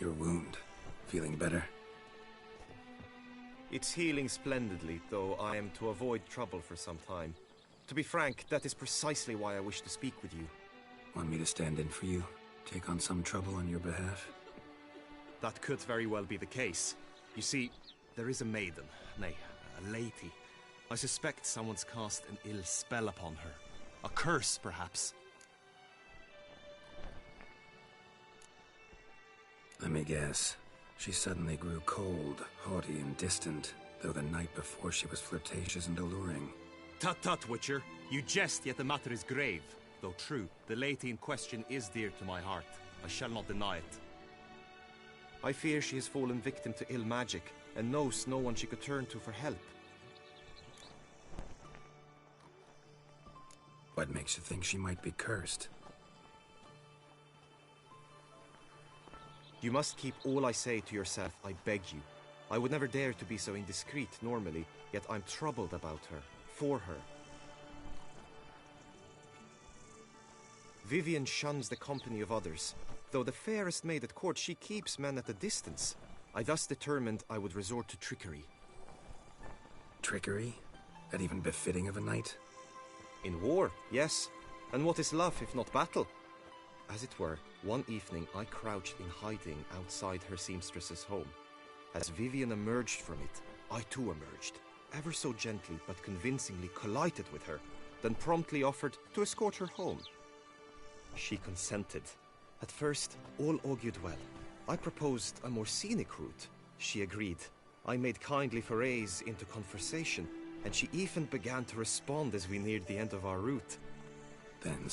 Your wound. Feeling better? It's healing splendidly, though I am to avoid trouble for some time. To be frank, that is precisely why I wish to speak with you. Want me to stand in for you? Take on some trouble on your behalf? That could very well be the case. You see, there is a maiden, nay, a lady. I suspect someone's cast an ill spell upon her. A curse, perhaps. Let me guess. She suddenly grew cold, haughty, and distant, though the night before she was flirtatious and alluring. Tut tut, Witcher. You jest, yet the matter is grave. Though true, the lady in question is dear to my heart. I shall not deny it. I fear she has fallen victim to ill magic, and knows no one she could turn to for help. What makes you think she might be cursed? You must keep all I say to yourself, I beg you. I would never dare to be so indiscreet normally, yet I'm troubled about her, for her. Vivian shuns the company of others. Though the fairest maid at court, she keeps men at a distance. I thus determined I would resort to trickery. Trickery? That even befitting of a knight? In war, yes. And what is love if not battle? As it were, one evening I crouched in hiding outside her seamstress's home. As Vivian emerged from it, I too emerged, ever so gently but convincingly collided with her, then promptly offered to escort her home. She consented. At first, all augured well. I proposed a more scenic route. She agreed. I made kindly forays into conversation, and she even began to respond as we neared the end of our route. Then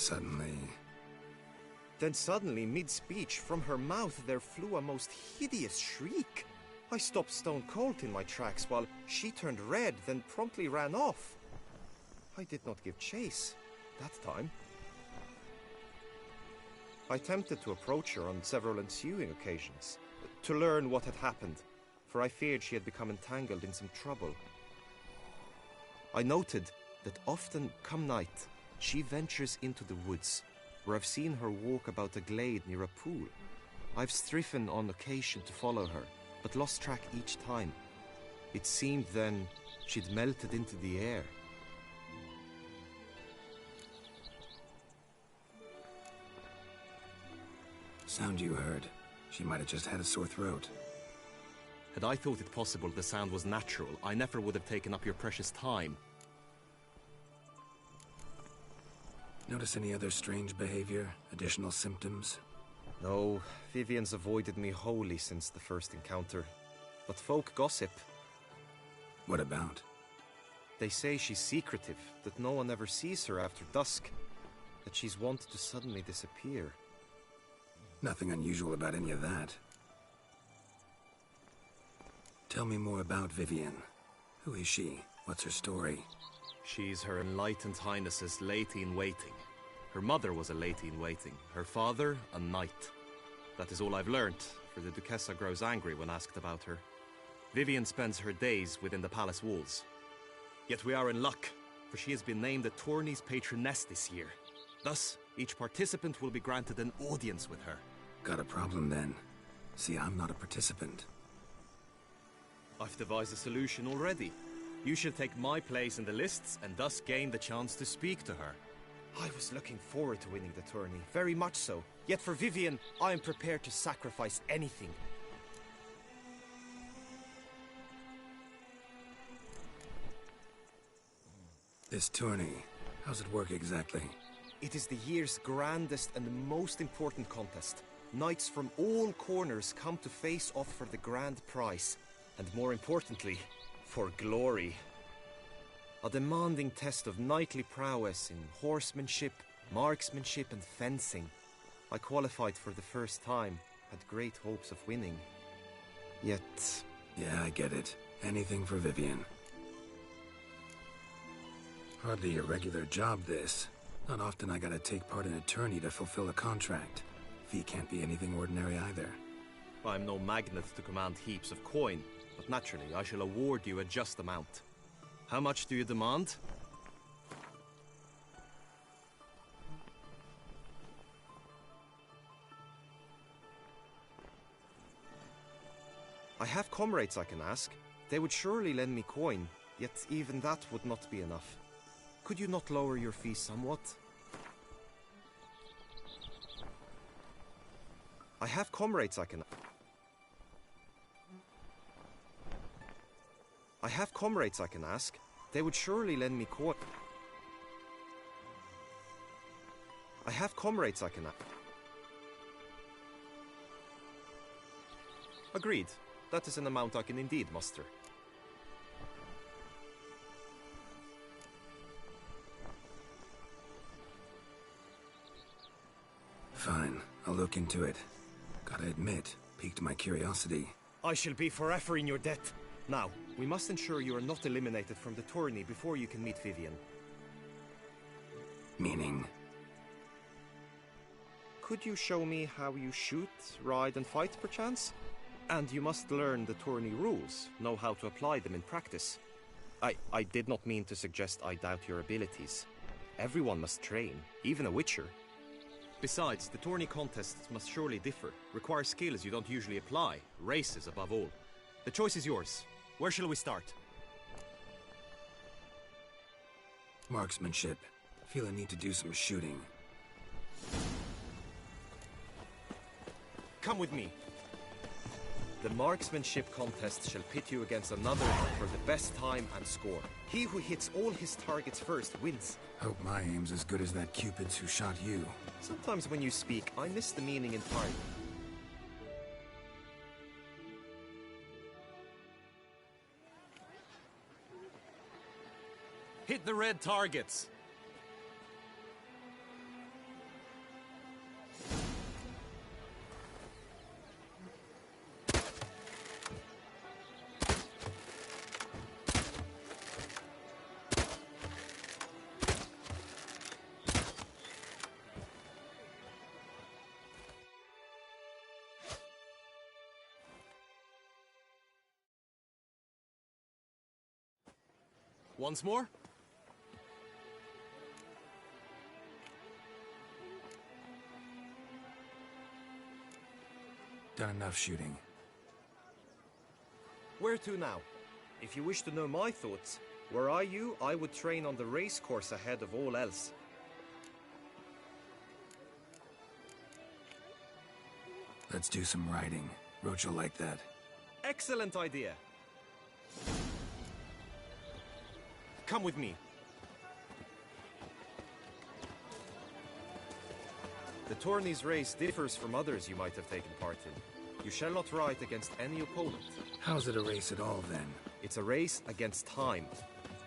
suddenly, mid-speech, from her mouth there flew a most hideous shriek. I stopped stone cold in my tracks while she turned red, then promptly ran off. I did not give chase that time. I attempted to approach her on several ensuing occasions, to learn what had happened, for I feared she had become entangled in some trouble. I noted that often, come night, she ventures into the woods, where I've seen her walk about a glade near a pool. I've striven on occasion to follow her, but lost track each time. It seemed then she'd melted into the air. sound you heard. She might have just had a sore throat. Had I thought it possible the sound was natural, I never would have taken up your precious time. Notice any other strange behavior? Additional symptoms? No, Vivian's avoided me wholly since the first encounter. But folk gossip. What about? They say she's secretive, that no one ever sees her after dusk, that she's wont to suddenly disappear. Nothing unusual about any of that. Tell me more about Vivian. Who is she? What's her story? She's Her Enlightened Highness's lady-in-waiting. Her mother was a lady-in-waiting, her father a knight. That is all I've learnt, for the Duchessa grows angry when asked about her. Vivian spends her days within the palace walls. Yet we are in luck, for she has been named the tourney's patroness this year. Thus, each participant will be granted an audience with her. Got a problem then. See, I'm not a participant. I've devised a solution already. You shall take my place in the lists and thus gain the chance to speak to her. I was looking forward to winning the tourney, very much so. Yet for Vivian, I am prepared to sacrifice anything. This tourney, how's it work exactly? It is the year's grandest and most important contest. Knights from all corners come to face off for the grand prize. And more importantly, for glory. A demanding test of knightly prowess in horsemanship, marksmanship and fencing. I qualified for the first time, had great hopes of winning. Yet... Yeah, I get it. Anything for Vivian. Hardly a regular job, this. Not often I gotta take part in a tourney to fulfill a contract. Fee can't be anything ordinary either. I'm no magnet to command heaps of coin, but naturally I shall award you a just amount. How much do you demand? have comrades I can ask. They would surely lend me coin, yet even that would not be enough. Could you not lower your fees somewhat? I have comrades I can... I have comrades I can ask. They would surely lend me coin. I have comrades I can ask. Agreed. That is an amount I can indeed muster. Fine, I'll look into it. Gotta admit, piqued my curiosity. I shall be forever in your debt. Now, we must ensure you are not eliminated from the tourney before you can meet Vivian. Meaning? Could you show me how you shoot, ride and fight, perchance? And you must learn the tourney rules, know how to apply them in practice. I did not mean to suggest I doubt your abilities. Everyone must train, even a witcher. Besides, the tourney contests must surely differ, require skills you don't usually apply, races above all. The choice is yours. Where shall we start? Marksmanship. Feel a need to do some shooting. Come with me. The marksmanship contest shall pit you against another for the best time and score. He who hits all his targets first wins. Hope my aim's as good as that Cupid's who shot you. Sometimes when you speak, I miss the meaning entirely. Hit the red targets! Once more? Done enough shooting. Where to now? If you wish to know my thoughts, were I you, I would train on the race course ahead of all else. Let's do some riding. Roach will like that. Excellent idea! Come with me. The tourney's race differs from others you might have taken part in. You shall not ride against any opponent. How's it a race at all, then? It's a race against time.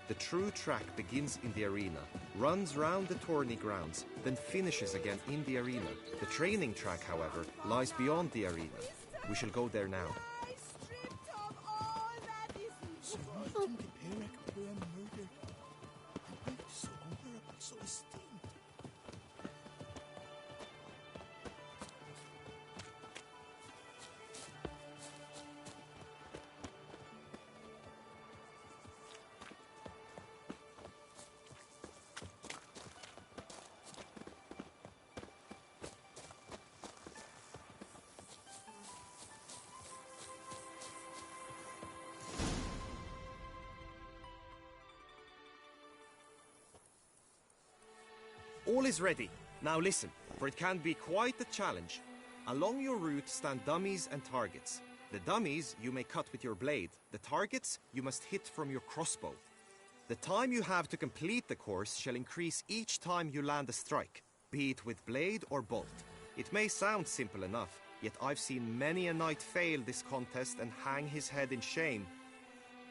The true track begins in the arena, runs round the tourney grounds, then finishes again in the arena. The training track, however, lies beyond the arena. We shall go there now. All is ready. Now listen, for it can be quite a challenge. Along your route stand dummies and targets. The dummies you may cut with your blade. The targets you must hit from your crossbow. The time you have to complete the course shall increase each time you land a strike, be it with blade or bolt. It may sound simple enough, yet I've seen many a knight fail this contest and hang his head in shame.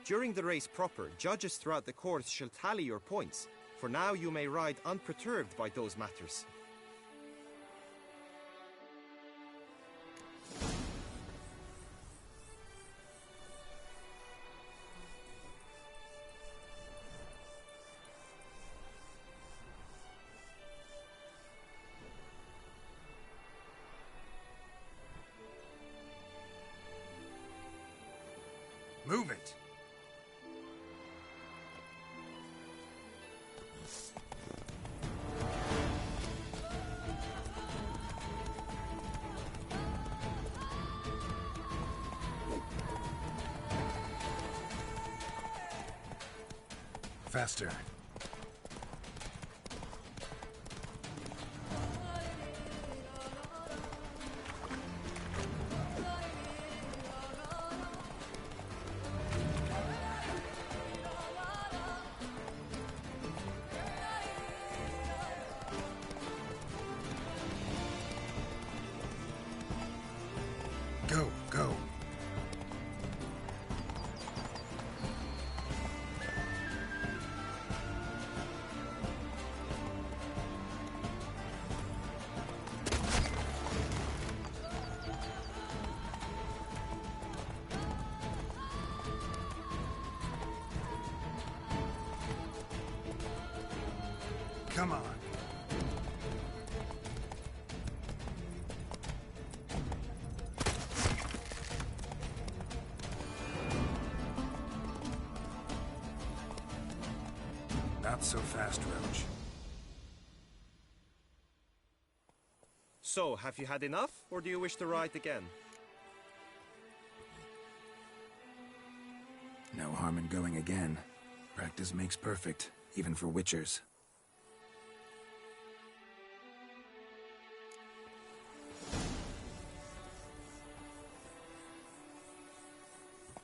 During the race proper, judges throughout the course shall tally your points. For now you may ride unperturbed by those matters. Move it! faster. Go, go. Come on. Not so fast, Roach. So, have you had enough, or do you wish to ride again? No harm in going again. Practice makes perfect, even for witchers.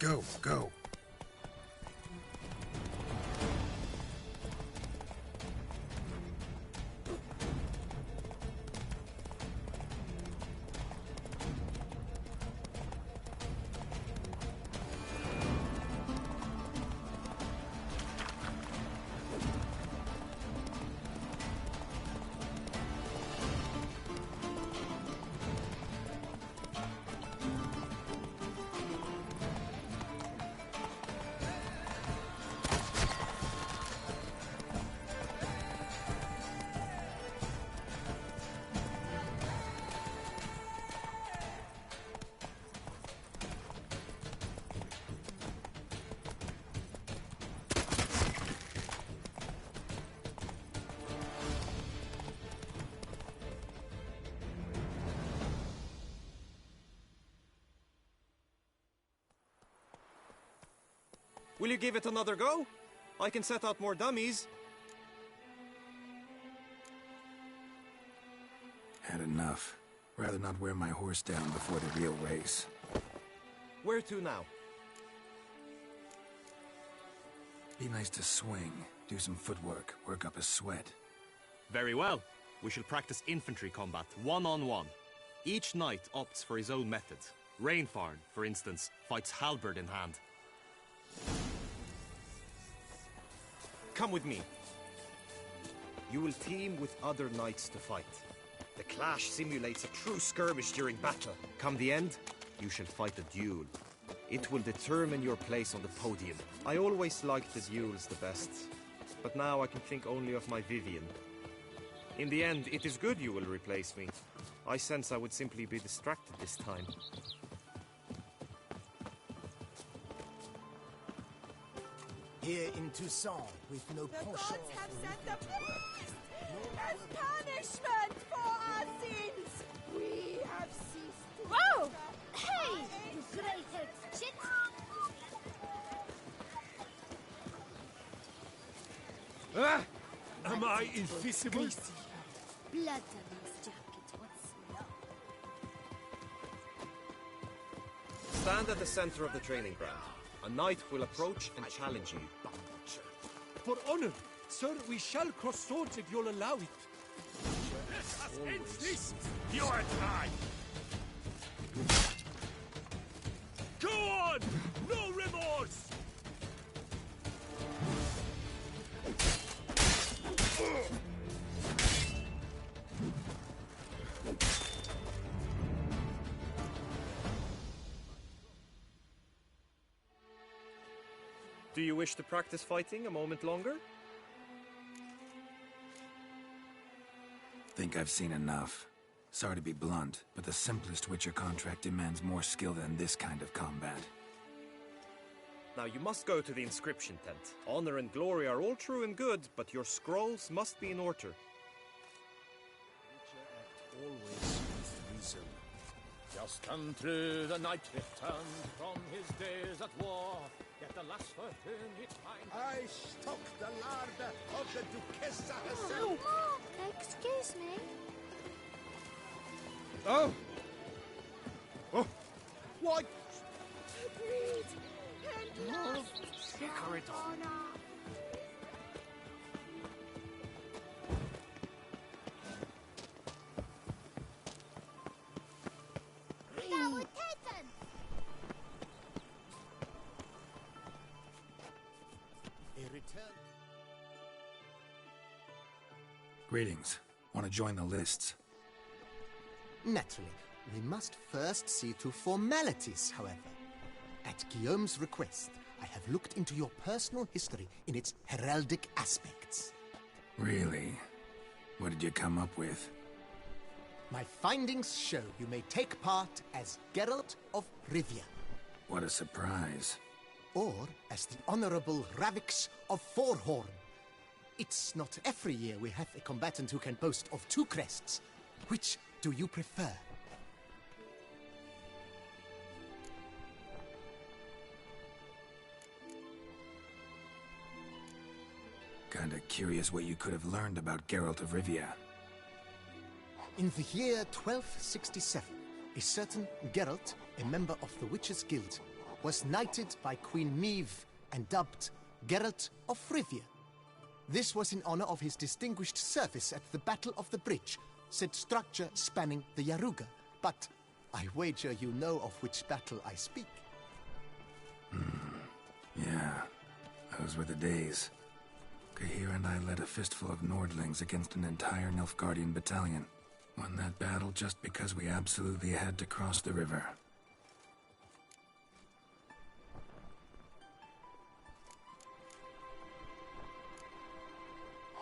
Go, go. Will you give it another go? I can set out more dummies. Had enough. Rather not wear my horse down before the real race. Where to now? Be nice to swing, do some footwork, work up a sweat. Very well. We shall practice infantry combat, one-on-one. Each knight opts for his own method. Rainfarn, for instance, fights halberd in hand. Come with me. You will team with other knights to fight. The clash simulates a true skirmish during battle. Come the end, you shall fight a duel. It will determine your place on the podium. I always liked the duels the best, but now I can think only of my Vivian. In the end, it is good you will replace me. I sense I would simply be distracted this time. Here in Toussaint, with no The penchant gods have for sent a literature. beast as punishment for our sins. We have ceased to... Whoa! Hey, you great shit! Ah! Am I invisible? Blood on his jacket, what's love? Stand at the center of the training ground. A knight will approach and challenge you. For honor, sir, we shall cross swords if you'll allow it. This, your time! Go on! No remorse! Do you wish to practice fighting a moment longer? Think I've seen enough. Sorry to be blunt, but the simplest Witcher contract demands more skill than this kind of combat. Now you must go to the inscription tent. Honor and glory are all true and good, but your scrolls must be in order. Witcher act always with reason. Just come through the night, returned from his days at war. Get the lasfer, turn it fine. I stock the larder of the Duchessa Oh, herself. Mark, excuse me. Oh! Oh! Why? Agreed. And lost. Kicker it on. Honor. That was taken. A return. Greetings. Want to join the lists? Naturally, we must first see to formalities, however. At Guillaume's request, I have looked into your personal history in its heraldic aspects. Really? What did you come up with? My findings show you may take part as Geralt of Rivia, What a surprise. or as the Honorable Ravix of Forhorn. It's not every year we have a combatant who can boast of 2 crests. Which do you prefer? Kinda curious what you could have learned about Geralt of Rivia. In the year 1267, a certain Geralt, a member of the Witches' Guild, was knighted by Queen Meve and dubbed Geralt of Rivia. This was in honor of his distinguished service at the Battle of the Bridge, said structure spanning the Yaruga. But I wager you know of which battle I speak. Yeah, those were the days. Kahir and I led a fistful of Nordlings against an entire Nilfgaardian battalion. Won that battle just because we absolutely had to cross the river.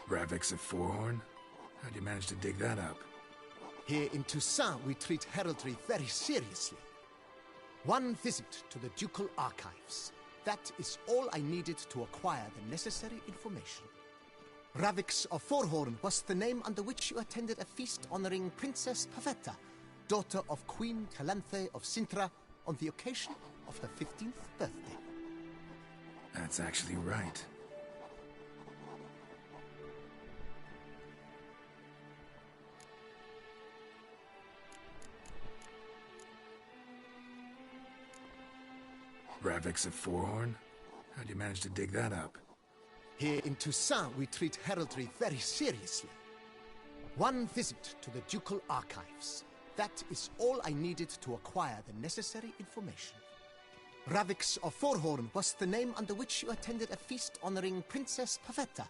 Ravix of Forhorn? How'd you manage to dig that up? Here in Toussaint, we treat heraldry very seriously. One visit to the ducal archives. That is all I needed to acquire the necessary information. Ravix of Forhorn was the name under which you attended a feast honoring Princess Pavetta, daughter of Queen Calanthe of Sintra, on the occasion of her 15th birthday. That's actually right. Ravix of Forhorn? How'd you manage to dig that up? Here in Toussaint, we treat heraldry very seriously. One visit to the ducal archives. That is all I needed to acquire the necessary information. Ravix of Forhorn was the name under which you attended a feast honoring Princess Pavetta,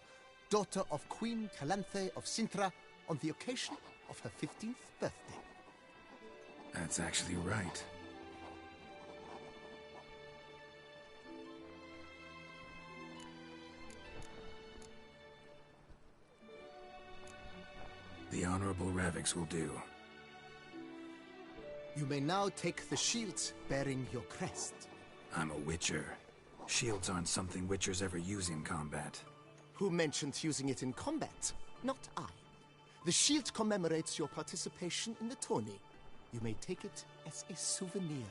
daughter of Queen Calanthe of Sintra, on the occasion of her 15th birthday. That's actually right. The Honorable Ravix will do. You may now take the shield bearing your crest. I'm a Witcher. Shields aren't something Witchers ever use in combat. Who mentioned using it in combat? Not I. The shield commemorates your participation in the tourney. You may take it as a souvenir.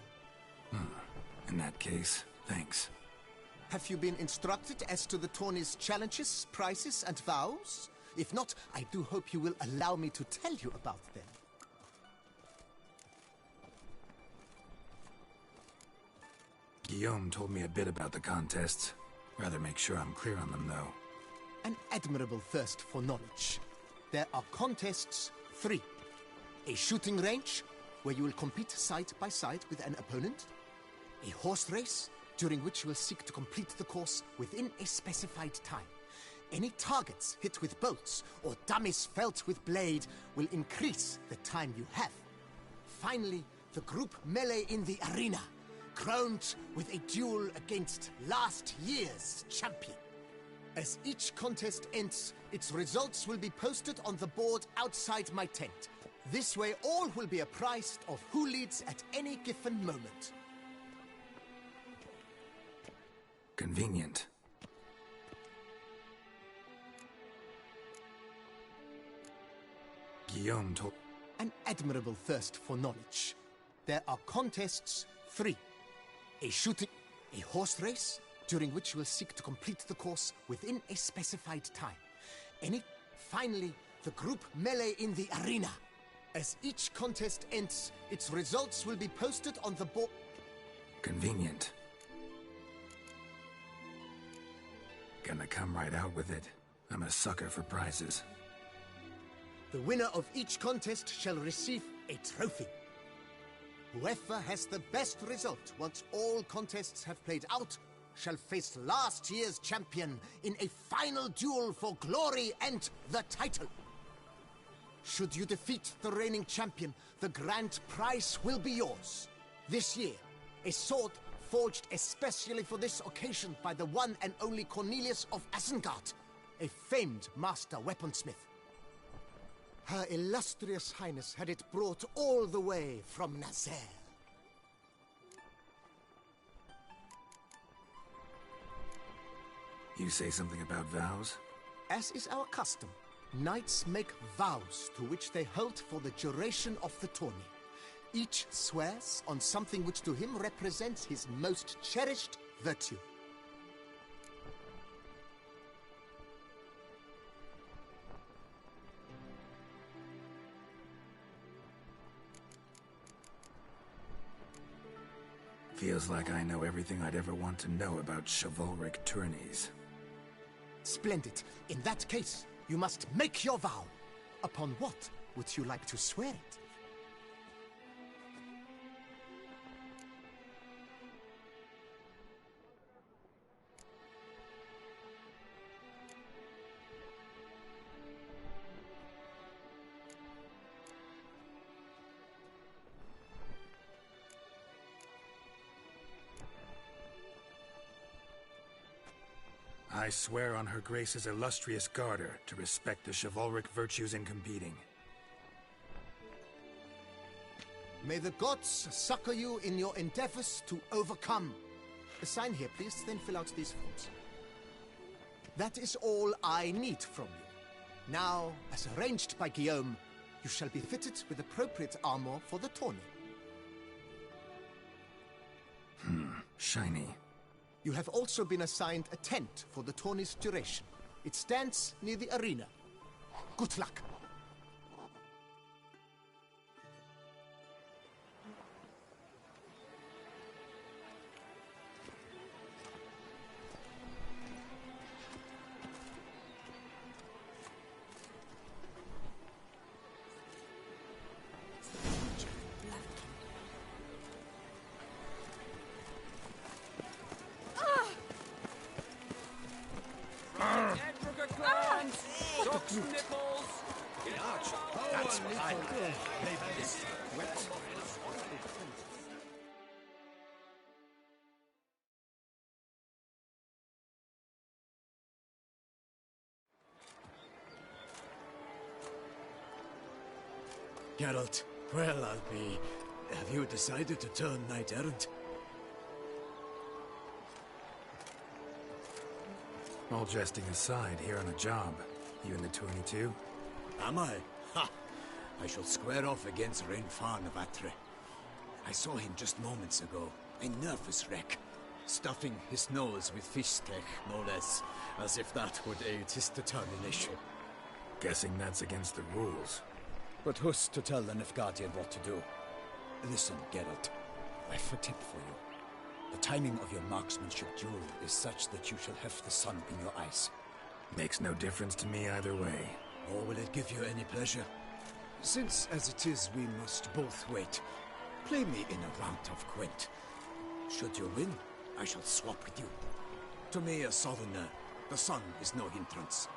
In that case, thanks. Have you been instructed as to the tourney's challenges, prizes, and vows? If not, I do hope you will allow me to tell you about them. Guillaume told me a bit about the contests. Rather make sure I'm clear on them, though. An admirable thirst for knowledge. There are contests 3. A shooting range, where you will compete side by side with an opponent. A horse race, during which you will seek to complete the course within a specified time. Any targets hit with bolts or dummies felt with blade will increase the time you have. Finally, the group melee in the arena, crowned with a duel against last year's champion. As each contest ends, its results will be posted on the board outside my tent. This way all will be apprised of who leads at any given moment. Convenient. Guillaume told... An admirable thirst for knowledge. There are contests 3. A shooting... A horse race, during which you will seek to complete the course within a specified time. Finally, the group melee in the arena. As each contest ends, its results will be posted on the board. Convenient. Gonna come right out with it. I'm a sucker for prizes. The winner of each contest shall receive a trophy. Whoever has the best result once all contests have played out shall face last year's champion in a final duel for glory and the title. Should you defeat the reigning champion, the grand prize will be yours. This year, a sword forged especially for this occasion by the one and only Cornelius of Isengard, a famed master weaponsmith. Her illustrious highness had it brought all the way from Nazaire. You say something about vows? As is our custom, knights make vows to which they hold for the duration of the tourney. Each swears on something which to him represents his most cherished virtue. Feels like I know everything I'd ever want to know about chivalric tourneys. Splendid. In that case, you must make your vow. Upon what would you like to swear it? I swear on Her Grace's illustrious garter to respect the chivalric virtues in competing. May the gods succor you in your endeavors to overcome. Sign here, please, then fill out these forms. That is all I need from you. Now, as arranged by Guillaume, you shall be fitted with appropriate armor for the tourney. Shiny. You have also been assigned a tent for the tourney's duration. It stands near the arena. Good luck. That's what I like. Geralt, well, I'll be... Have you decided to turn knight-errant? All jesting aside, here on a job. You in the tourney too? Am I? Ha! I shall square off against Rainfan of Atre. I saw him just moments ago. A nervous wreck. Stuffing his nose with fish steak, no less. As if that would aid his determination. Guessing that's against the rules. But who's to tell the Nilfgaardian what to do? Listen, Geralt. I've a tip for you. The timing of your marksmanship duel is such that you shall have the sun in your eyes. Makes no difference to me either way. Or will it give you any pleasure? Since, as it is, we must both wait, play me in a round of Gwent. Should you win, I shall swap with you. To me, a southerner, the sun is no hindrance.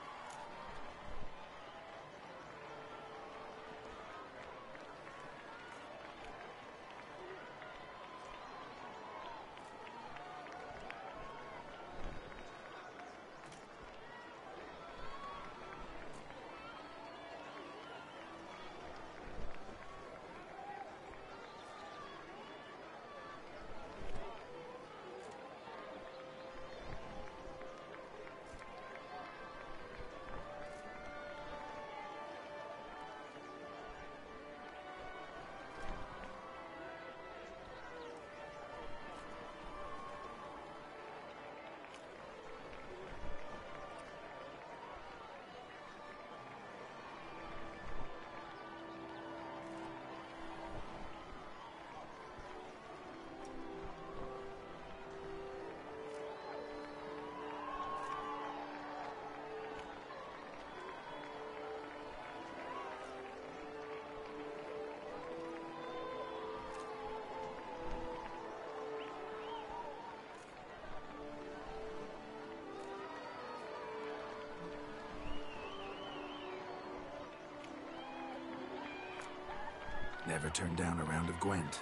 Never turned down a round of Gwent.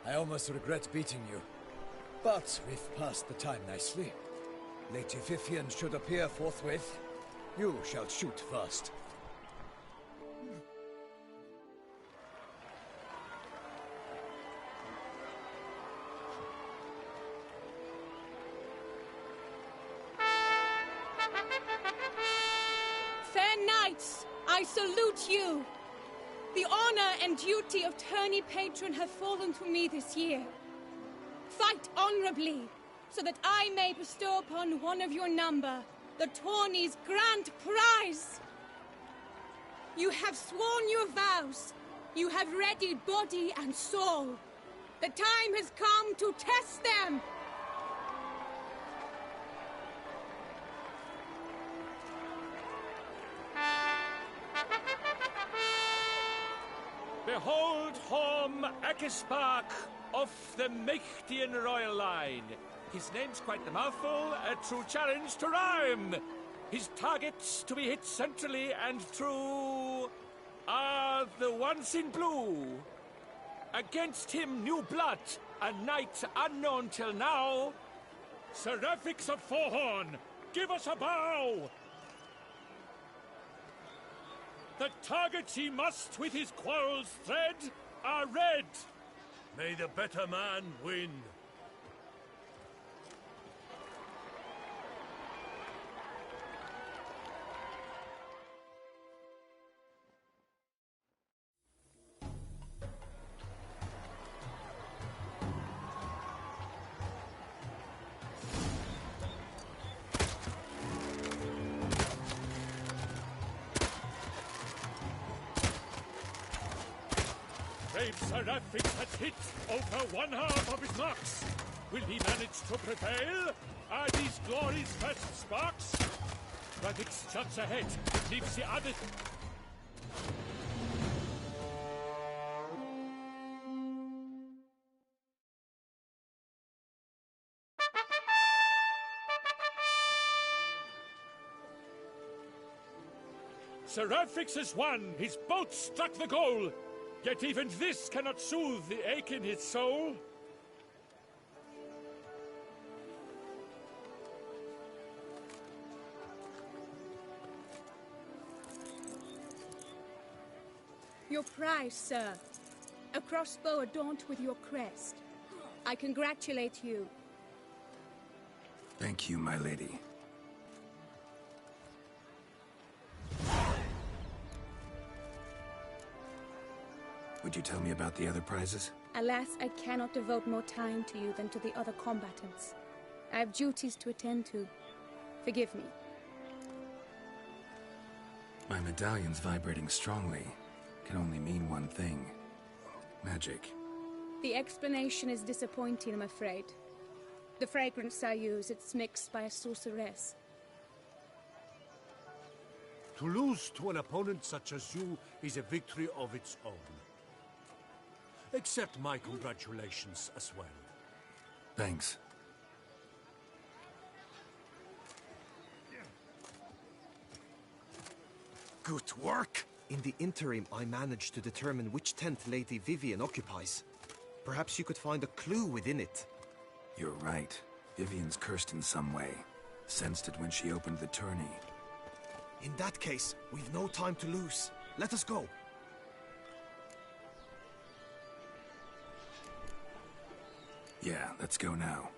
I almost regret beating you. But we've passed the time nicely. Lady Vivian should appear forthwith. You shall shoot first. Fair knights, I salute you! The honor and duty of tourney patron have fallen to me this year. Fight honorably, so that I may bestow upon one of your number the tourney's grand prize. You have sworn your vows. You have readied body and soul. The time has come to test them. Behold Horm Akispark of the Mechtian royal line. His name's quite the mouthful, a true challenge to rhyme. His targets to be hit centrally and true are the ones in blue. Against him new blood, a knight unknown till now. Seraphix of Forehorn, give us a bow! The targets he must with his quarrels thread are red. May the better man win. Brave Seraphix has hit over one half of his marks. Will he manage to prevail? Are these glory's first sparks? Seraphix shots ahead, leaves the other... Seraphix has won! His boat struck the goal! Yet even this cannot soothe the ache in his soul. Your prize, sir. A crossbow adorned with your crest. I congratulate you. Thank you, my lady. Would you tell me about the other prizes? Alas, I cannot devote more time to you than to the other combatants. I have duties to attend to. Forgive me. My medallion's vibrating strongly. Can only mean one thing. Magic. The explanation is disappointing, I'm afraid. The fragrance I use, it's mixed by a sorceress. To lose to an opponent such as you is a victory of its own. Accept my congratulations as well. Thanks. Good work! In the interim, I managed to determine which tent Lady Vivian occupies. Perhaps you could find a clue within it. You're right. Vivian's cursed in some way. Sensed it when she opened the tourney. In that case, we've no time to lose. Let us go. Yeah, let's go now.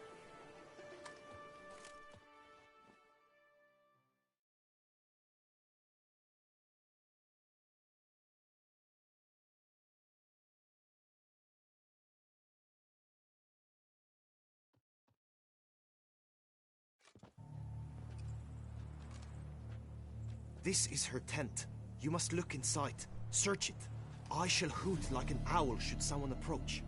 This is her tent. You must look inside. Search it. I shall hoot like an owl should someone approach.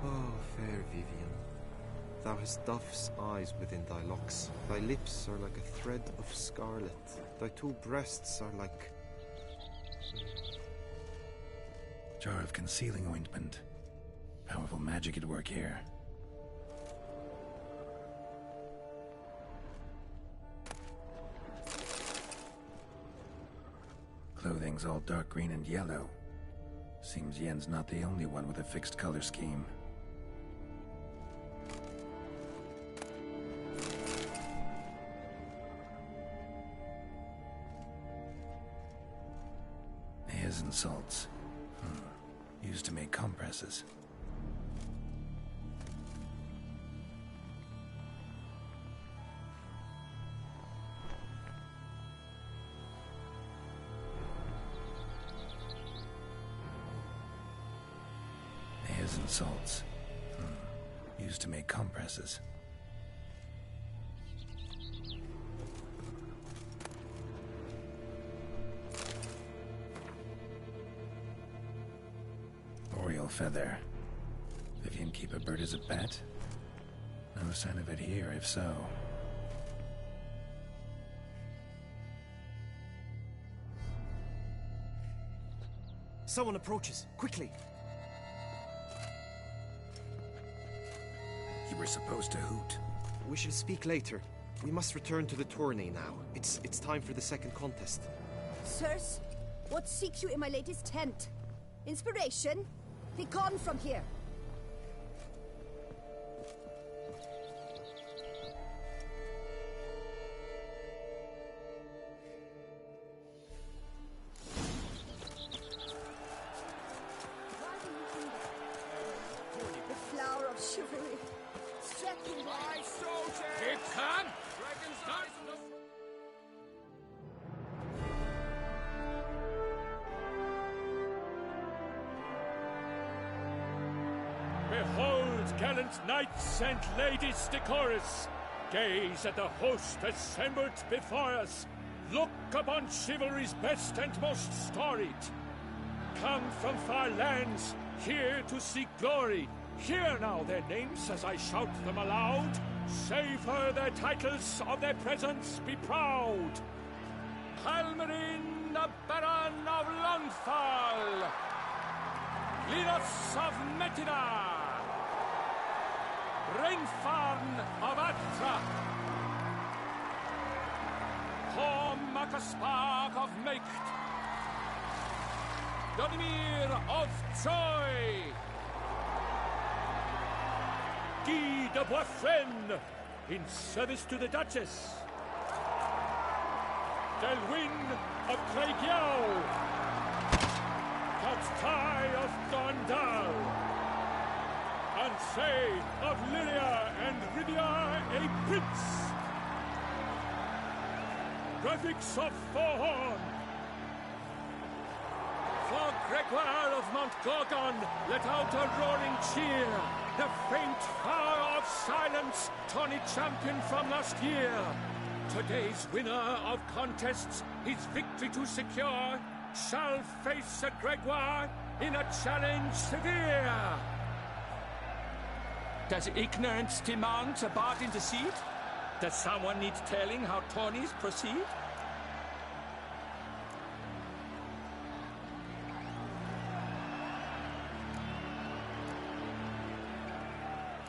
Oh, fair Vivian, thou hast dove's eyes within thy locks. Thy lips are like a thread of scarlet. Thy two breasts are like... Jar of concealing ointment. Powerful magic at work here. Clothing's all dark green and yellow. Seems Yen's not the only one with a fixed color scheme. Hairs and salts. Used to make compresses. Hairs and salts. Used to make compresses. Oriole feather. Vivian keep a bird as a pet? No sign of it here, if so. Someone approaches. Quickly! You were supposed to hoot. We shall speak later. We must return to the tourney now. It's time for the second contest. Sirs, what seeks you in my latest tent? Inspiration? Be gone from here! The flower of chivalry. Striking by soldiers! It can! Behold, gallant knights and ladies decorous! Gaze at the host assembled before us! Look upon chivalry's best and most storied! Come from far lands, here to seek glory! Hear now their names as I shout them aloud! Savor their titles, of their presence be proud! Halmarin, the Baron of Longfall! Linus of Metida! Reinfarn of Atra! Horm Akaspark of Meicht! Donimir of Troy! Guy de Boisfren, in service to the Duchess! Delwyn of Craigiau! Count Tai of Gondal! Ansay of Lyria and Rivia a prince! Graphics of Forhorn! For Gregoire of Mount Gorgon, let out a roaring cheer! The faint fire of silence, tourney champion from last year! Today's winner of contests, his victory to secure, shall face a Gregoire in a challenge severe! Does ignorance demand a bard intercede? Does someone need telling how tourneys proceed?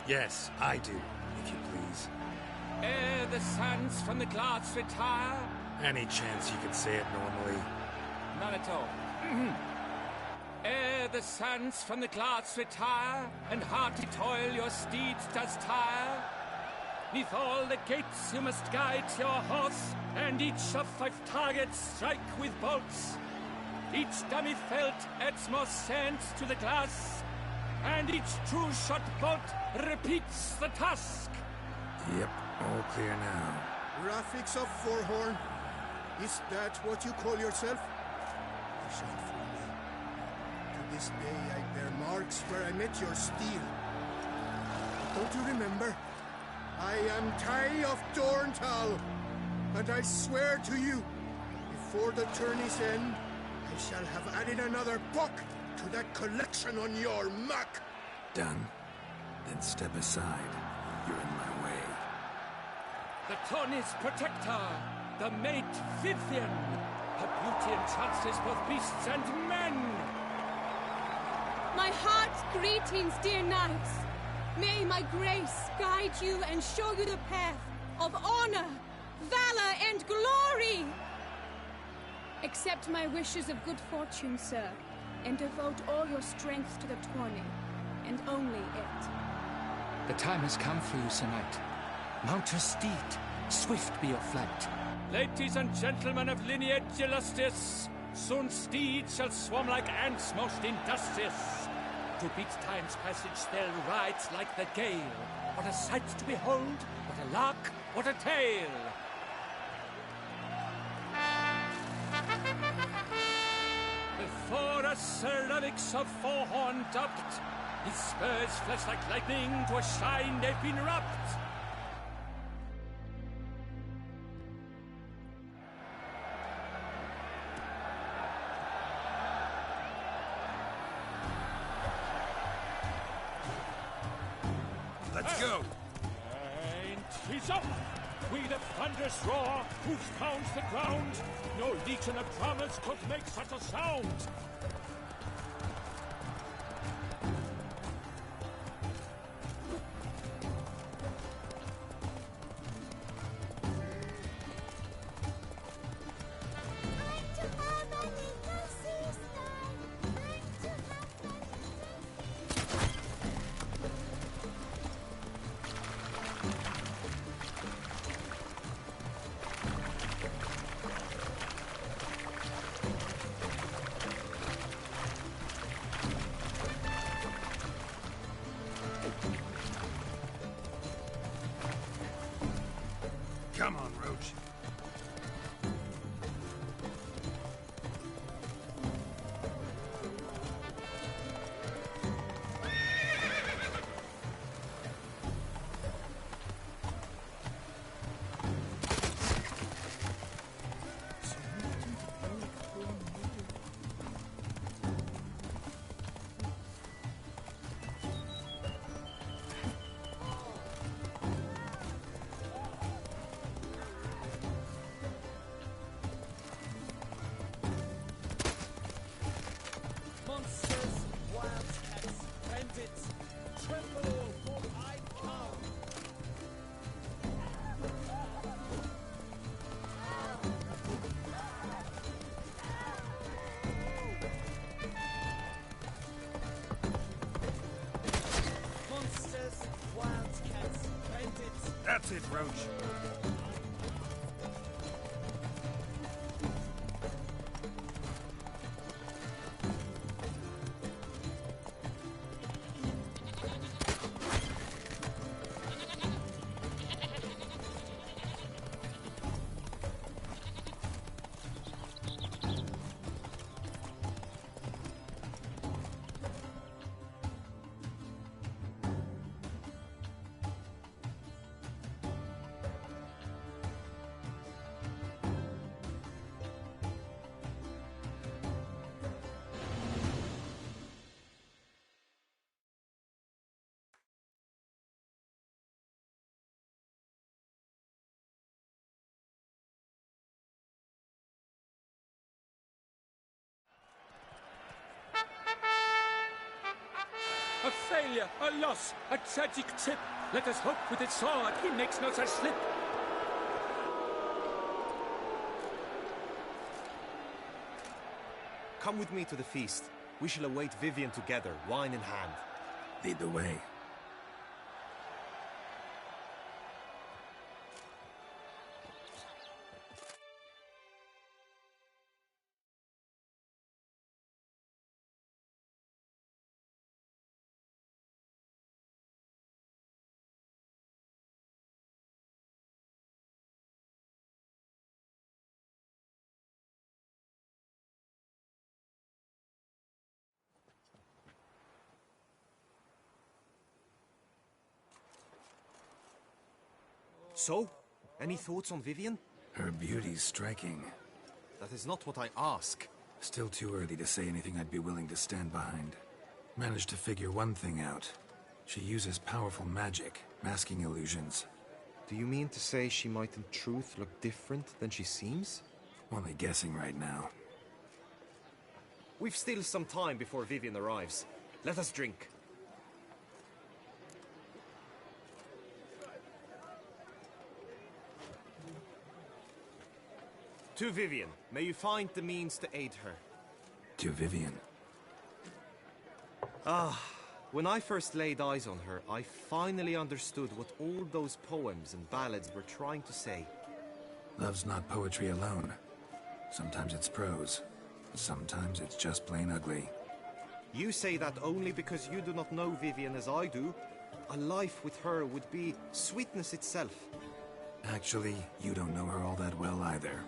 Yes, I do, if you please. Ere the sands from the glass retire? Any chance you could say it normally? None at all. Ere the sands from the glass retire, and hearty toil your steed does tire, neath all the gates you must guide your horse, and each of 5 targets strike with bolts. Each dummy felt adds more sand to the glass, and each true shot bolt repeats the task. Yep, all clear now. Graphics of Forhorn. Is that what you call yourself? shine through me. To this day, I bear marks where I met your steel. But don't you remember? I am Tai of Dorntal, and I swear to you, before the tourney's end, I shall have added another book to that collection on your map. Done? Then step aside. You're in my way. The tourney's protector, the mate Vivian. Her beauty entrances both beasts and men. My heart's greetings, dear knights. May my grace guide you and show you the path of honor, valor, and glory. Accept my wishes of good fortune, sir, and devote all your strength to the tourney, and only it. The time has come for you, Sir Knight. Mount your steed. Swift be your flight. Ladies and gentlemen of lineage illustrious, soon steeds shall swarm like ants most industrious. To beat time's passage, they'll ride like the gale. What a sight to behold! What a lark! What a tale! Before us, Sir Ravix of Four-Horn dubbed, his spurs flash like lightning, to a shine they've been wrapped. Let's go! And he's up! With a thunderous roar, hoof pounds the ground. No legion of drummers could make such a sound. Come on, Roach. Monsters, wildcats, bandits, tremble all, for I come. Monsters, wildcats, bandits. That's it, Roach. A failure, a loss, a tragic trip. Let us hope with its sword he makes no such slip. Come with me to the feast. We shall await Vivian together, wine in hand. Lead the way. So, any thoughts on Vivian? Her beauty's striking. That is not what I ask. Still too early to say anything I'd be willing to stand behind. Managed to figure one thing out. She uses powerful magic, masking illusions. Do you mean to say she might in truth look different than she seems? Only guessing right now. We've still some time before Vivian arrives. Let us drink. To Vivian, may you find the means to aid her. To Vivian. When I first laid eyes on her, I finally understood what all those poems and ballads were trying to say. Love's not poetry alone. Sometimes it's prose. Sometimes it's just plain ugly. You say that only because you do not know Vivian as I do. A life with her would be sweetness itself. Actually, you don't know her all that well either.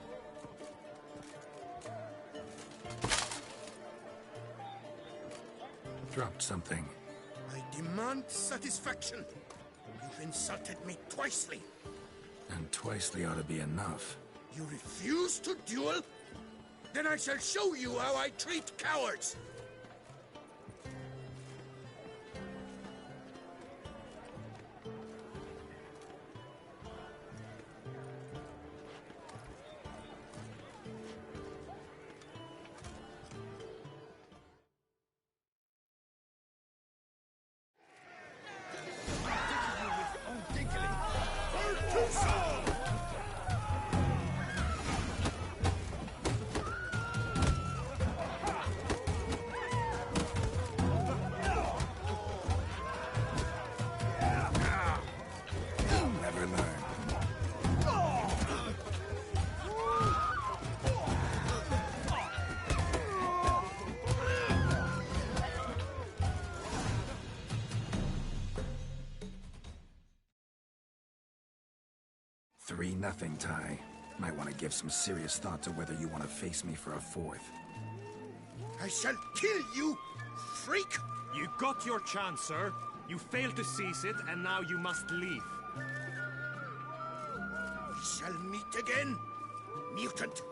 Dropped something. I demand satisfaction. You've insulted me twicely. And twicely ought to be enough. You refuse to duel? Then I shall show you how I treat cowards! Never learn. Three nothing tie. Might want to give some serious thought to whether you want to face me for a fourth. I shall kill you, freak! You got your chance, sir. You failed to seize it, and now you must leave. We shall meet again, mutant.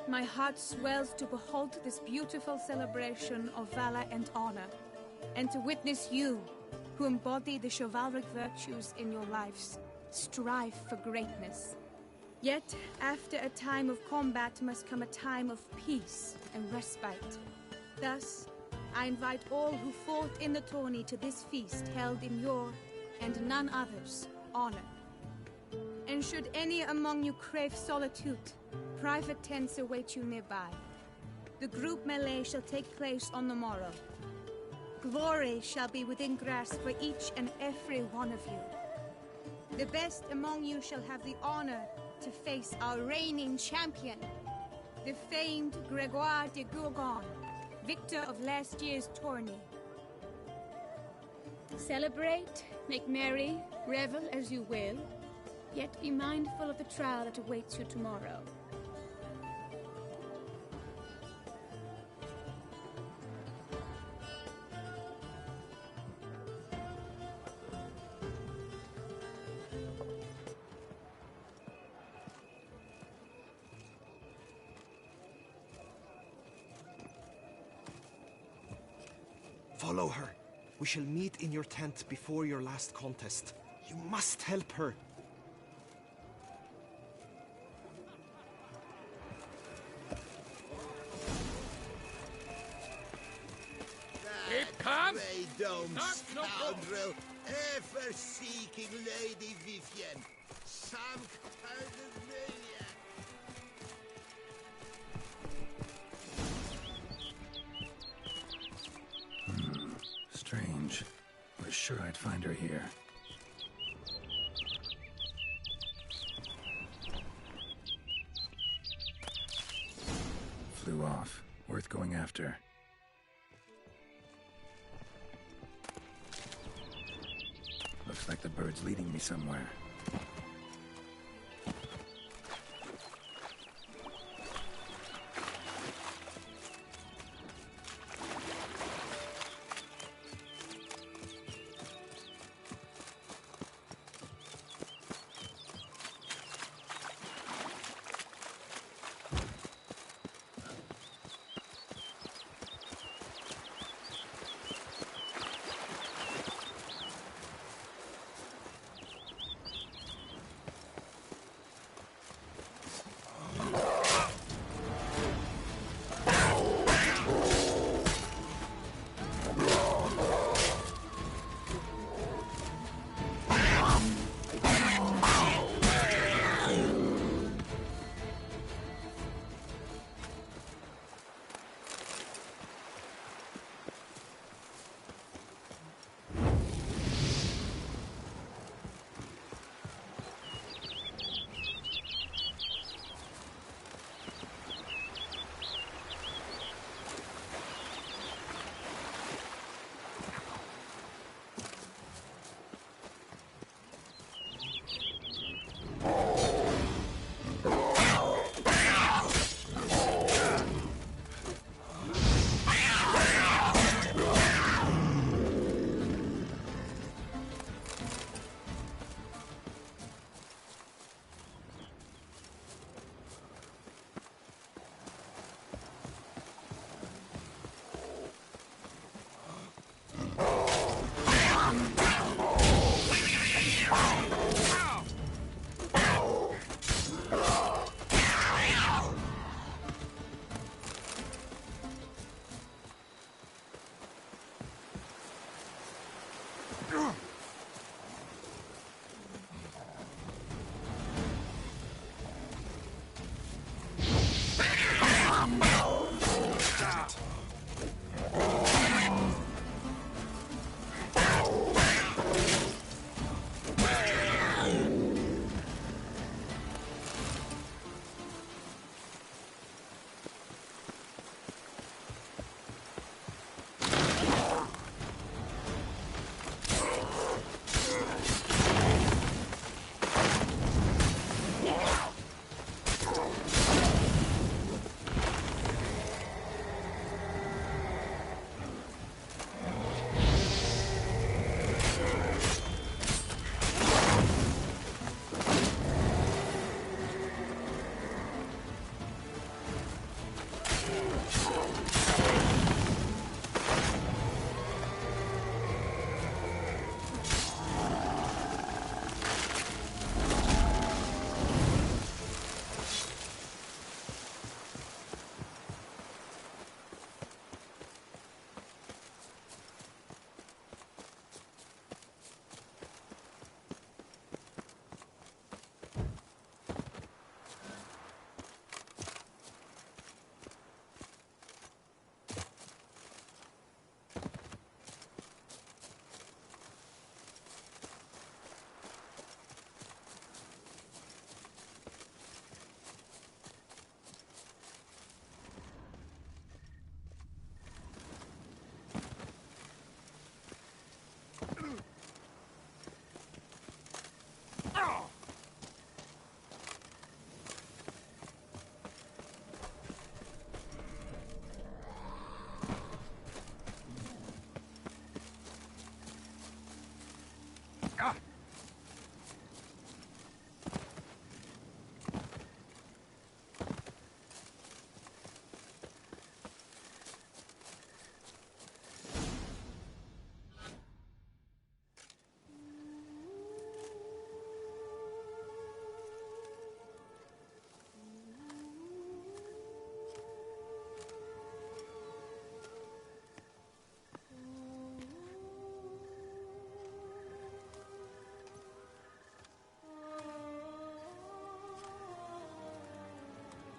My heart swells to behold this beautiful celebration of valor and honor, and to witness you, who embody the chivalric virtues in your lives, strive for greatness. Yet, after a time of combat must come a time of peace and respite. Thus, I invite all who fought in the tourney to this feast held in your, and none other's, honor. And should any among you crave solitude, private tents await you nearby. The group melee shall take place on the morrow. Glory shall be within grasp for each and every one of you. The best among you shall have the honor to face our reigning champion, the famed Gregoire de Gourgon, victor of last year's tourney. Celebrate, make merry, revel as you will, yet be mindful of the trial that awaits you tomorrow. Follow her. We shall meet in your tent before your last contest. You must help her. Keep calm! Dome Not no scoundrel, ever-seeking Lady Vivian. Some kind of maniac. Strange. sure I'd find her here. Flew off. Worth going after. Looks like the bird's leading me somewhere.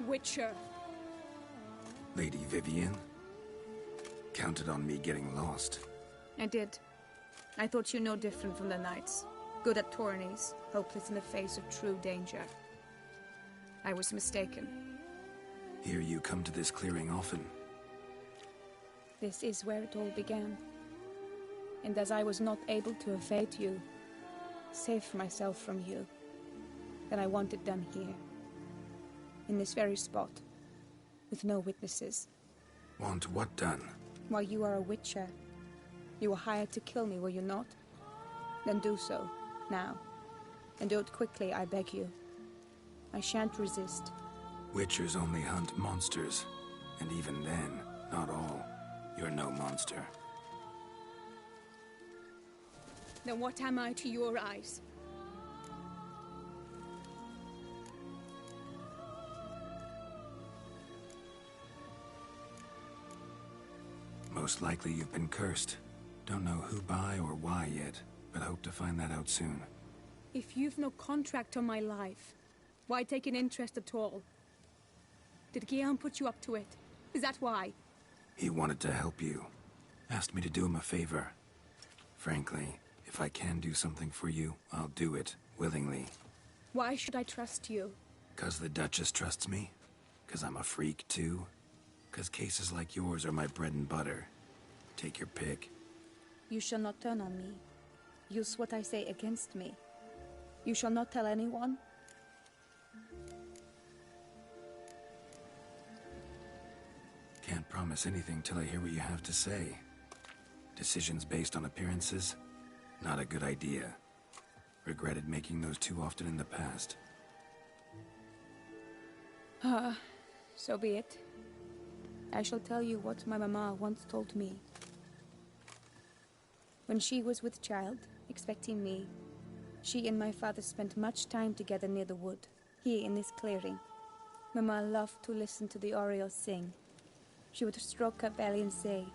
Witcher. Lady Vivian? Counted on me getting lost. I did. I thought you no different from the knights. Good at tourneys, hopeless in the face of true danger. I was mistaken. Hear you come to this clearing often. This is where it all began. And as I was not able to evade you, save myself from you, then I want it done here. In this very spot. With no witnesses. Want what done? While you are a witcher. You were hired to kill me, were you not? Then do so, now. And do it quickly, I beg you. I shan't resist. Witchers only hunt monsters. And even then, not all. You're no monster. Then what am I to your eyes? Most likely you've been cursed. Don't know who by or why yet, but hope to find that out soon. If you've no contract on my life, why take an interest at all? Did Guillaume put you up to it? Is that why? He wanted to help you. Asked me to do him a favor. Frankly, if I can do something for you, I'll do it, willingly. Why should I trust you? 'Cause the Duchess trusts me? 'Cause I'm a freak, too? 'Cause cases like yours are my bread and butter. Take your pick. You shall not turn on me. Use what I say against me. You shall not tell anyone? Can't promise anything till I hear what you have to say. Decisions based on appearances? Not a good idea. Regretted making those too often in the past. So be it. I shall tell you what my mama once told me. When she was with child, expecting me, she and my father spent much time together near the wood, here in this clearing. Mama loved to listen to the orioles sing. She would stroke her belly and say,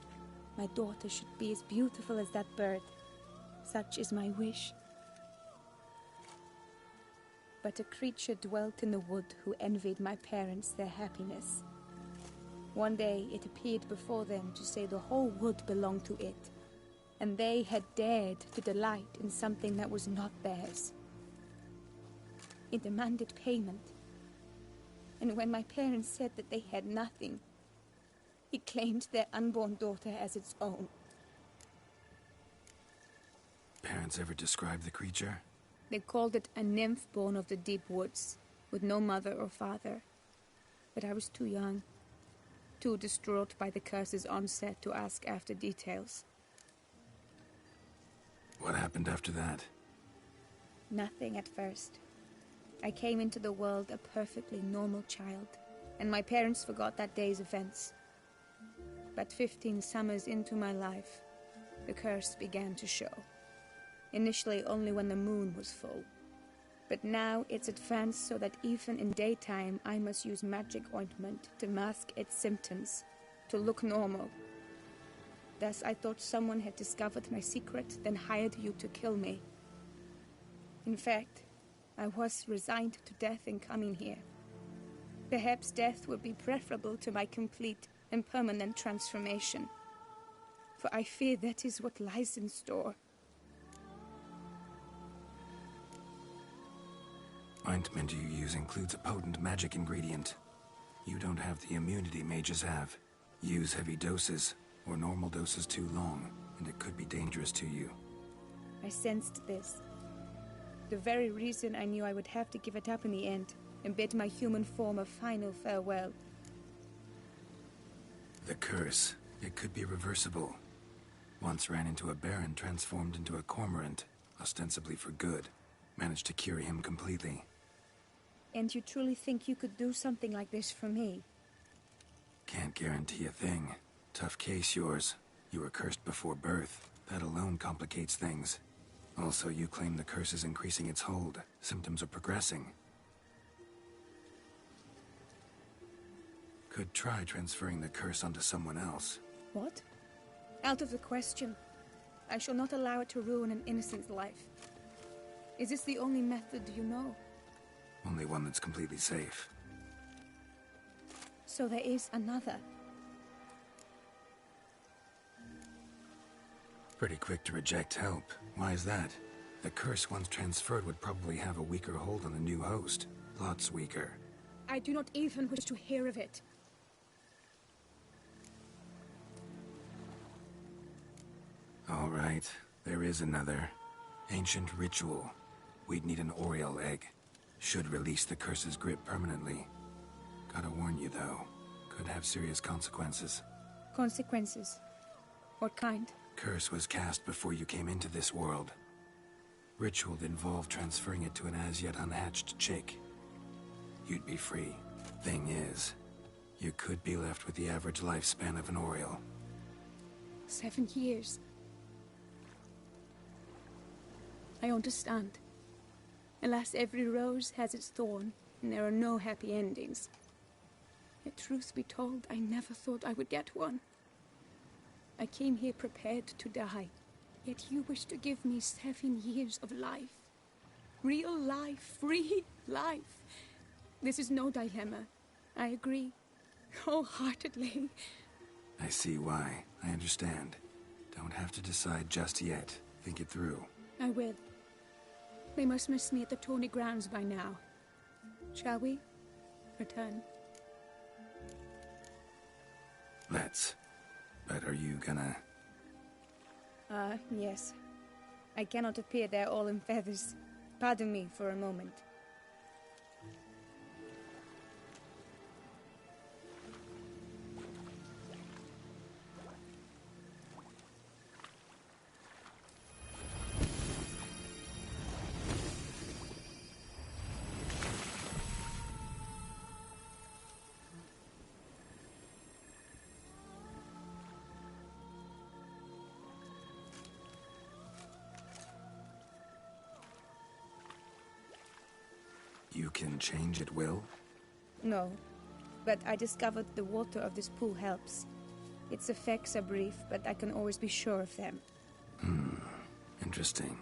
"My daughter should be as beautiful as that bird. Such is my wish." But a creature dwelt in the wood who envied my parents their happiness. One day it appeared before them to say the whole wood belonged to it, and they had dared to delight in something that was not theirs. It demanded payment, and when my parents said that they had nothing, it claimed their unborn daughter as its own. Parents ever describe the creature? They called it a nymph born of the deep woods, with no mother or father. But I was too young, too distraught by the curse's onset to ask after details. What happened after that? Nothing at first. I came into the world a perfectly normal child, and my parents forgot that day's events. But 15 summers into my life, the curse began to show. Initially only when the moon was full. But now it's advanced so that even in daytime I must use magic ointment to mask its symptoms, to look normal. Thus I thought someone had discovered my secret, then hired you to kill me. In fact, I was resigned to death in coming here. Perhaps death would be preferable to my complete and permanent transformation. For I fear that is what lies in store. Ointment you use includes a potent magic ingredient. You don't have the immunity mages have. Use heavy doses, or normal doses too long, and it could be dangerous to you. I sensed this. The very reason I knew I would have to give it up in the end, and bid my human form a final farewell. The curse, it could be reversible. Once ran into a baron transformed into a cormorant, ostensibly for good. Managed to cure him completely. And you truly think you could do something like this for me? Can't guarantee a thing. Tough case, yours. You were cursed before birth. That alone complicates things. Also, you claim the curse is increasing its hold. Symptoms are progressing. Could try transferring the curse onto someone else. What? Out of the question. I shall not allow it to ruin an innocent's life. Is this the only method you know? Only one that's completely safe. So there is another. Pretty quick to reject help. Why is that? The curse once transferred would probably have a weaker hold on the new host. Lots weaker. I do not even wish to hear of it. All right, there is another. Ancient ritual. We'd need an Oriole egg. Should release the curse's grip permanently. Gotta warn you, though. Could have serious consequences. Consequences? What kind? Curse was cast before you came into this world. Ritual involved transferring it to an as-yet unhatched chick. You'd be free. Thing is, you could be left with the average lifespan of an Oriole. 7 years. I understand. Alas, every rose has its thorn, and there are no happy endings. Yet, truth be told, I never thought I would get one. I came here prepared to die, yet you wish to give me 7 years of life. Real life, free life. This is no dilemma. I agree, wholeheartedly. I see why. I understand. Don't have to decide just yet. Think it through. I will. They must miss me at the Tawny grounds by now. Shall we? Return. Let's. But are you gonna... Yes. I cannot appear there all in feathers. Pardon me for a moment. You can change at will? No, but I discovered the water of this pool helps. Its effects are brief, but I can always be sure of them. Interesting.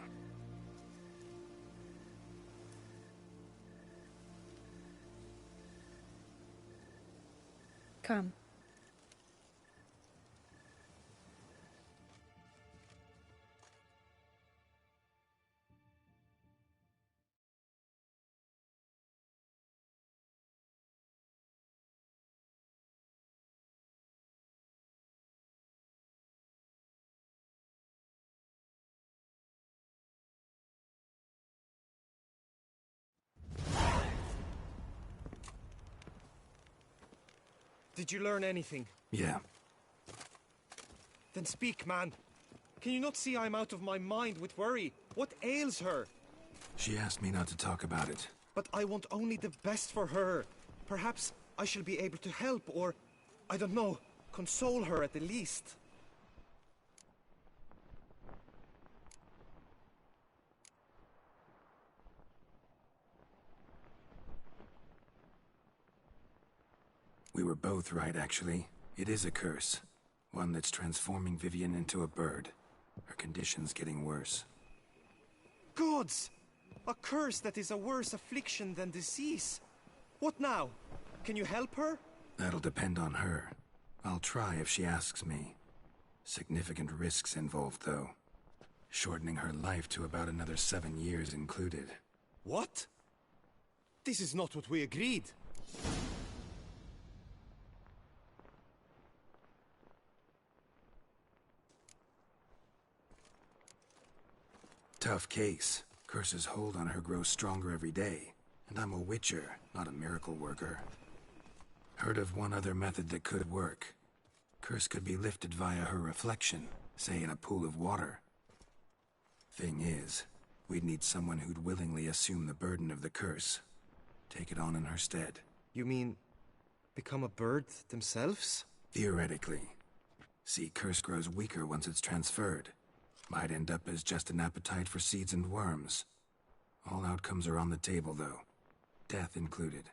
Come. Did you learn anything? Yeah. Then speak, man. Can you not see I'm out of my mind with worry? What ails her? She asked me not to talk about it. But I want only the best for her. Perhaps I shall be able to help, or, I don't know, console her at the least. We were both right, actually. It is a curse. One that's transforming Vivian into a bird. Her condition's getting worse. Gods! A curse that is a worse affliction than disease. What now? Can you help her? That'll depend on her. I'll try if she asks me. Significant risks involved, though. Shortening her life to about another 7 years included. What? This is not what we agreed. Tough case. Curse's hold on her grows stronger every day. And I'm a witcher, not a miracle worker. Heard of one other method that could work. Curse could be lifted via her reflection, say in a pool of water. Thing is, we'd need someone who'd willingly assume the burden of the curse. Take it on in her stead. You mean, become a bird themselves? Theoretically. See, curse grows weaker once it's transferred. Might end up as just an appetite for seeds and worms. All outcomes are on the table, though. Death included.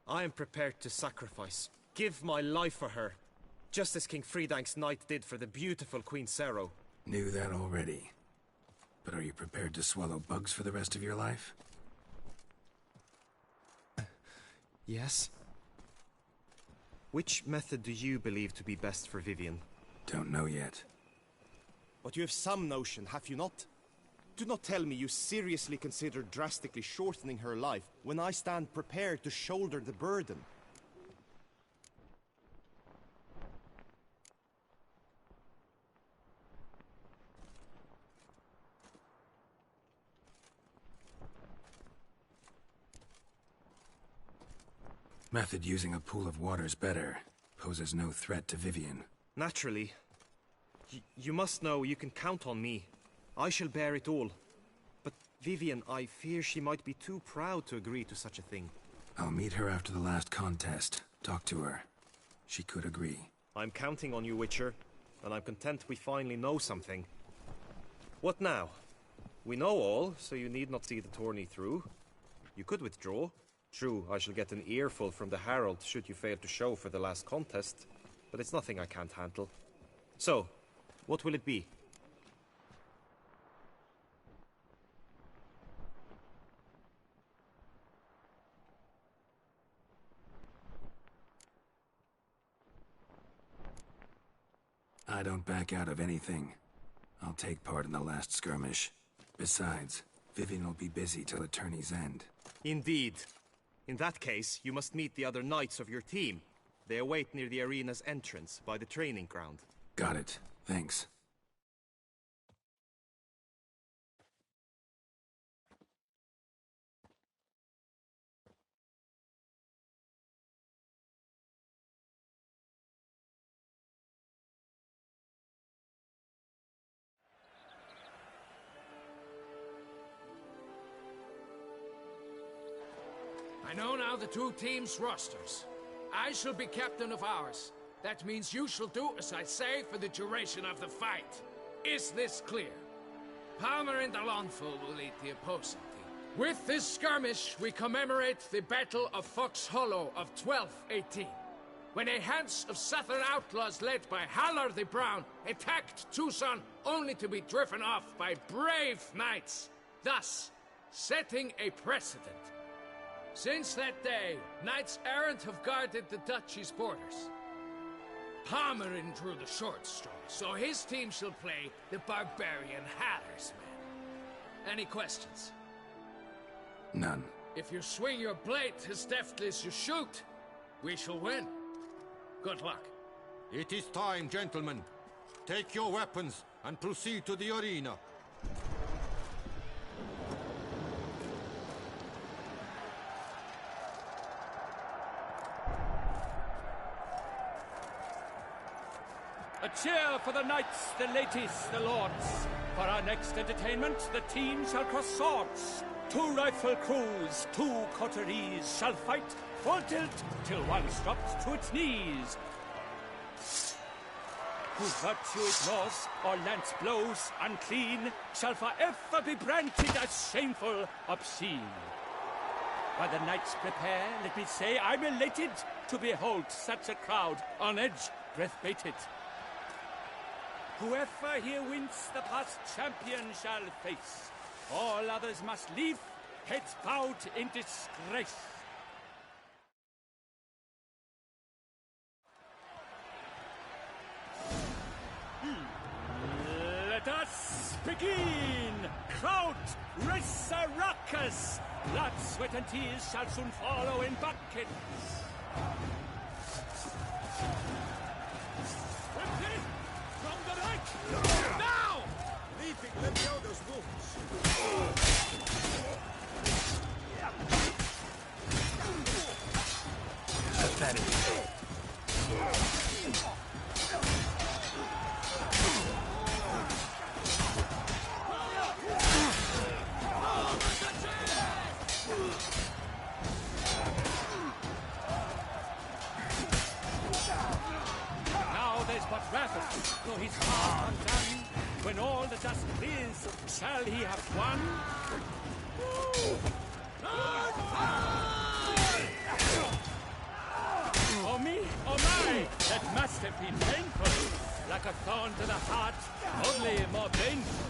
I am prepared to sacrifice. Give my life for her. Just as King Fridank's knight did for the beautiful Queen Sero. Knew that already. But are you prepared to swallow bugs for the rest of your life? Yes. Which method do you believe to be best for Vivian? Don't know yet. But you have some notion, have you not? Do not tell me you seriously consider drastically shortening her life when I stand prepared to shoulder the burden. Method using a pool of water's better. Poses no threat to Vivian. Naturally. You must know you can count on me. I shall bear it all. But Vivian, I fear she might be too proud to agree to such a thing. I'll meet her after the last contest. Talk to her. She could agree. I'm counting on you, Witcher. And I'm content we finally know something. What now? We know all, so you need not see the tourney through. You could withdraw. True, I shall get an earful from the Herald should you fail to show for the last contest. But it's nothing I can't handle. So, what will it be? I don't back out of anything. I'll take part in the last skirmish. Besides, Vivian will be busy till the tourney's end. Indeed. In that case, you must meet the other knights of your team. They await near the arena's entrance, by the training ground. Got it. Thanks. I know now the two teams' rosters. I shall be captain of ours. That means you shall do as I say for the duration of the fight. Is this clear? Palmer and Alonso will lead the opposing team. With this skirmish, we commemorate the Battle of Fox Hollow of 1218, when a hands of southern outlaws led by Halar the Brown attacked Tucson only to be driven off by brave knights, thus setting a precedent. Since that day, knights errant have guarded the duchy's borders. Palmerin drew the short straw, so his team shall play the barbarian Haller's men. Any questions? None. If you swing your blade as deftly as you shoot, we shall win. Good luck. It is time, gentlemen. Take your weapons and proceed to the arena. A cheer for the knights, the ladies, the lords. For our next entertainment, the team shall cross swords. 2 rifle crews, 2 coteries shall fight full tilt till one drops to its knees. Who virtue ignores or lance blows unclean shall forever be branded as shameful, obscene. While the knights prepare, let me say I'm elated to behold such a crowd on edge, breath-baited. Whoever here wins the past champion shall face. All others must leave, heads bowed in disgrace. Let us begin! Crowd, raise a ruckus! Blood, sweat, and tears shall soon follow in buckets. Swiftly, from the right! Now! Leaping Lebioda's wounds. Pathetic. Now there's but rapid, though his heart undone. When all the dust clears, shall he have won? Oh me, oh my, that must have been painful. Like a thorn to the heart, only more painful.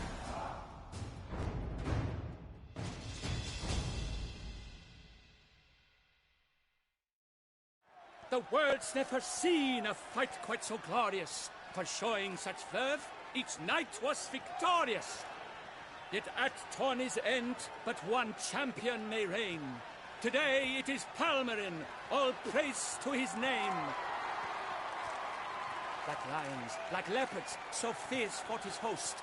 The world's never seen a fight quite so glorious. For showing such verve, Each knight was victorious. Yet at tourney's end, but one champion may reign. Today it is Palmerin, all praise to his name. Like lions, like leopards, so fierce fought his host.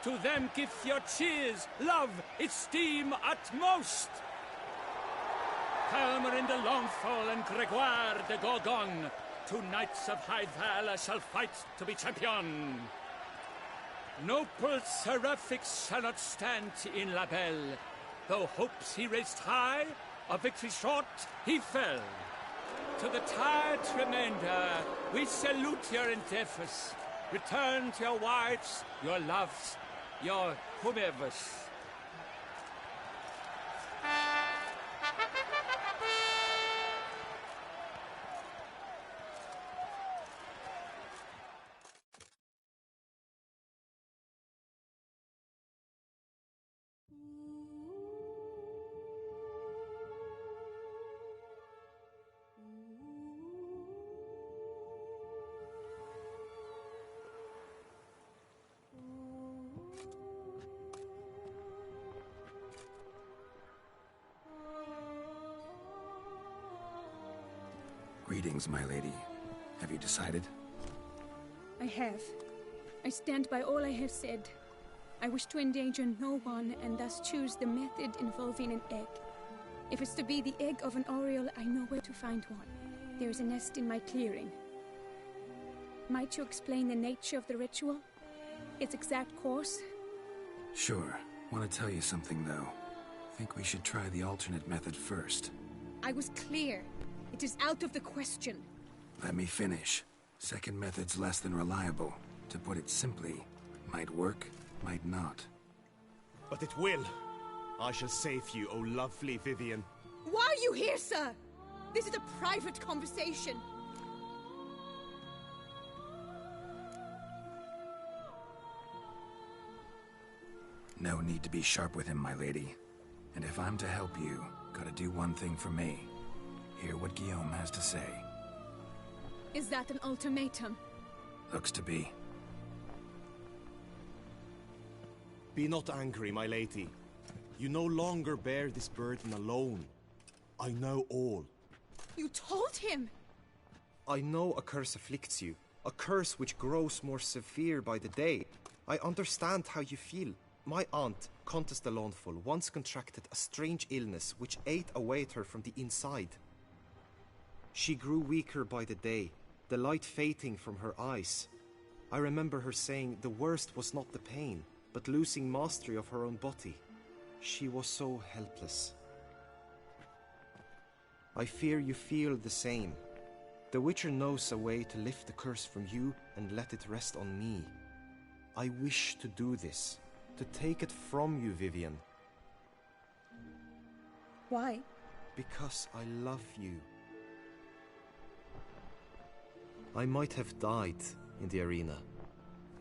To them give your cheers, love, esteem utmost. Palmerin de Longfall and Gregoire de Gorgon, two knights of high valor shall fight to be champion. Noble seraphic shall not stand in La Belle. Though hopes he raised high, of victory short he fell. To the tired remainder, we salute your endeavors. Return to your wives, your loves, your whomevers. Greetings, my lady. Have you decided? I have. I stand by all I have said. I wish to endanger no one, and thus choose the method involving an egg. If it's to be the egg of an oriole, I know where to find one. There is a nest in my clearing. Might you explain the nature of the ritual? Its exact course? Sure. Want to tell you something, though. Think we should try the alternate method first. I was clear. It is out of the question. Let me finish. Second method's less than reliable. To put it simply, might work, might not. But it will. I shall save you, O lovely Vivian. Why are you here, sir? This is a private conversation. No need to be sharp with him, my lady. And if I'm to help you, gotta do one thing for me. Hear what Guillaume has to say. Is that an ultimatum? Looks to be. Be not angry, my lady. You no longer bear this burden alone. I know all. You told him! I know a curse afflicts you. A curse which grows more severe by the day. I understand how you feel. My aunt, Countess de Launfal, once contracted a strange illness which ate away at her from the inside. She grew weaker by the day, the light fading from her eyes. I remember her saying the worst was not the pain, but losing mastery of her own body. She was so helpless. I fear you feel the same. The Witcher knows a way to lift the curse from you and let it rest on me. I wish to do this, to take it from you, Vivian. Why? Because I love you. I might have died in the arena.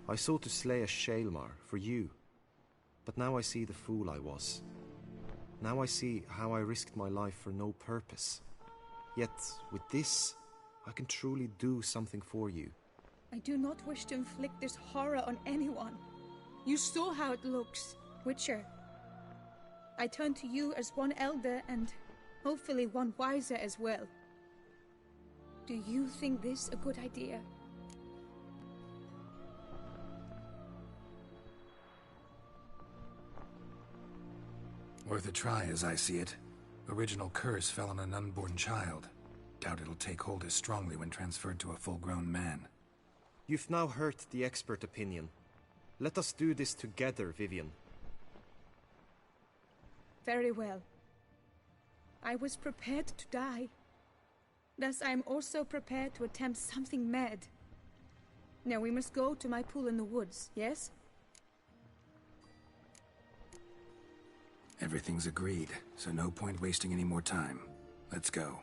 I sought to slay a Shaelmar for you. But now I see the fool I was. Now I see how I risked my life for no purpose. Yet, with this, I can truly do something for you. I do not wish to inflict this horror on anyone. You saw how it looks, Witcher. I turn to you as one elder and hopefully one wiser as well. Do you think this a good idea? Worth a try, as I see it. Original curse fell on an unborn child. Doubt it'll take hold as strongly when transferred to a full-grown man. You've now heard the expert opinion. Let us do this together, Vivian. Very well. I was prepared to die. Thus I am also prepared to attempt something mad. Now we must go to my pool in the woods, yes? Everything's agreed, so no point wasting any more time. Let's go.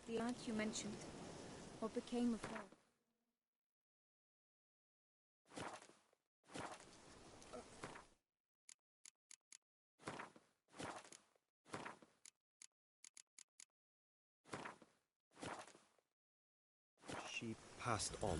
The aunt you mentioned. What became of her? She passed on.